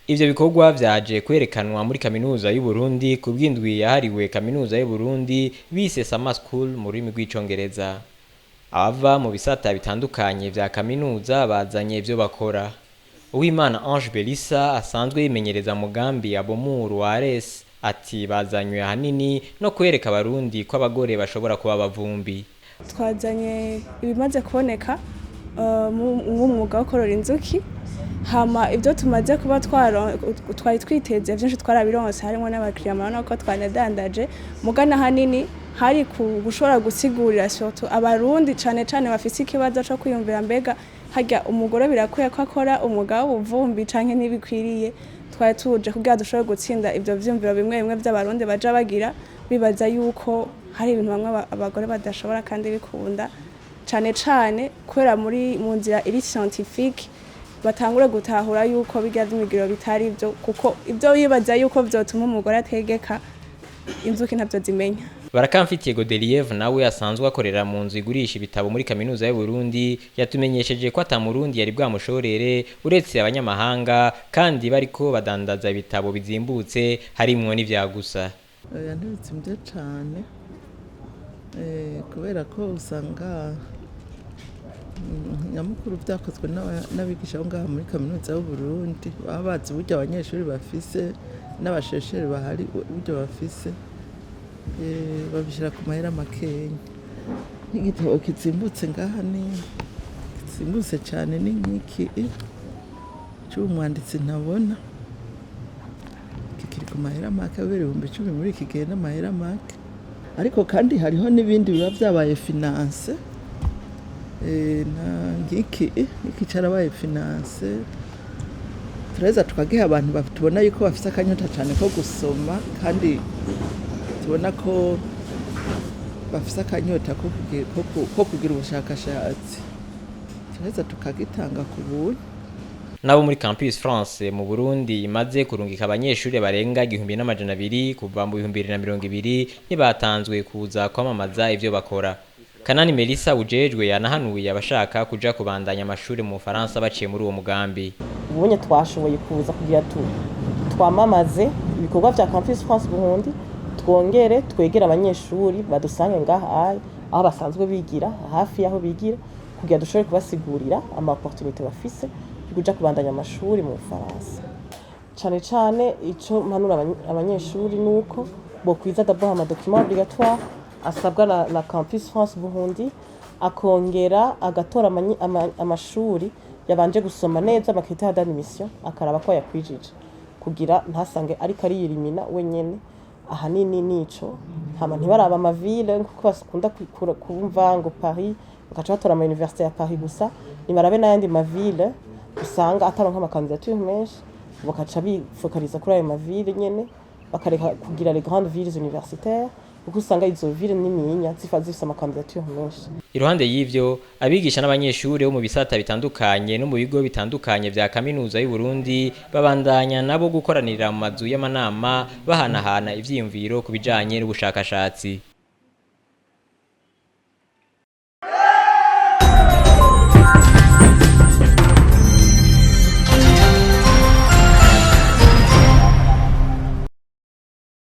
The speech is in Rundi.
Ivyo bikorwa vyaje kwerekanwa muri Kaminuza y'u Burundi ku bw'indwi yahariwe Kaminuza y'u Burundi bise Summer School mu rurimi rw'icongereza. Abava mu bisata bitandukanye vya kaminuza bazanye ivyo bakora. Uwimana Ange Belisa asanzwe yimenyereza mugambi abomuru wa Ares ati bazanywe ahanini no kwereka abarundi ko abagore bashobora kuba abavumbi. Twazanye ibimaze kuboneka mu mwuga wo korora inzuki. Hama ibyo tumaze kuba twari twiteze byinshi twarabironse harimo n'abakiriya marana ko twanadandaje mugana hanini hari gushobora gusigurira surtout abarundi cane bafise ikibazo cyo kwiyumvira mbega harya umugore birakwiye ko akora umwuga w'ubuvumbi canke ntibikwiriye. Twari tuje kugira dushobore gutsinda ivyo vyumviro bimwe by'abarundi baja bagira bibaza yuko hari ibintu bamwe abagore badashobora kandi bikunda cane kubera mu nzira iri scientifique batangura gutahura yuko bijya by'imigiro bitari byo kuko ibyo yibaza yuko vyotuma umugore ategeka inzuki ntabyo zimenya. Barakamfitiye Godeliev nawe asanzwe akorera mu nzu igurisha ibitabo muri Kaminuza y'u Burundi yatumenyesheje ko atamurundi yari bwamushorere uretse abanyamahanga kandi bariko badandaza ibitabo bizimbutse harimwo n'ivyagusa. Yantibitsimbye cyane kubera ko usanga nyamukuru byakozwe n'abigisha bo ngaha muri Kaminuza y'u Burundi baba bazi buryo abanyeshuri bafise n'abasheshere bahari buryo bafise babishira ku mahera makenya. Igitabo kizimbutse ngaha ni kizimbutse cyane ni nk'iki cy'umwanditsi ntabona kikiri ku mahera make ibihumbi 10 muri iki gihe n'amahera make, ariko kandi hariho n'ibindi biba byabaye finance iki carabaye finance tureza tukagiha abantu batubona yuko bafite akanyota cyane ko gusoma kandi tubona ko bafite akanyota ko kugira ubushakashatsi tureza tukagitanga ku buntu. Nabo muri Campus France mu Burundi imaze kurungika abanyeshuri barenga 1200 kuva mu 2020 nibatanzwe kuza kwamamaza ivyo bakora. Kanani Melissa ujejwe yanahanuye abashaka kuja kubandanya amashuri mu Bufaransa baciye muri uwo mugambi. Ubonye twashoboye kuza kugira twamamaze ibikorwa vya Campus France Burundi twongere twegera abanyeshuri badusange ngaha aho basanzwe bigira hafi yaho bigira kugira dushobore kubasigurira ama opportunité bafise kuja kubandanya amashuri mu Bufaransa. Cane ico mpanura abanyeshuri nuko bo kwiza d'abord ama documents obligatoires asabwa na Campus France Burundi akongera agatora amashuri yabanje gusoma neza bakita d'admission akaraba ko yakwijije kugira ntasange ariko ari yirimina wenyene ahanini nico hama ntibaraba amaville kuko basukunda kumva ngo Paris bakaca batora ama université ya Paris gusa nimarabe n'ayandi maville usanga ataronka amakandidature menshi bakaca bifokaliza kuri ayo maville nyene bakareka kugira les grandes villes universitaires kuko usanga izo ville nininya zifise amakandidature menshi. Iruhande y'ivyo abigisha n'abanyeshuri bo mu bisata bitandukanye no mu bigo bitandukanye vya Kaminuza y'u Burundi babandanya nabo gukoranira mu mazu y'amanama bahanahana ivyiyumviro kubijanye n'ubushakashatsi.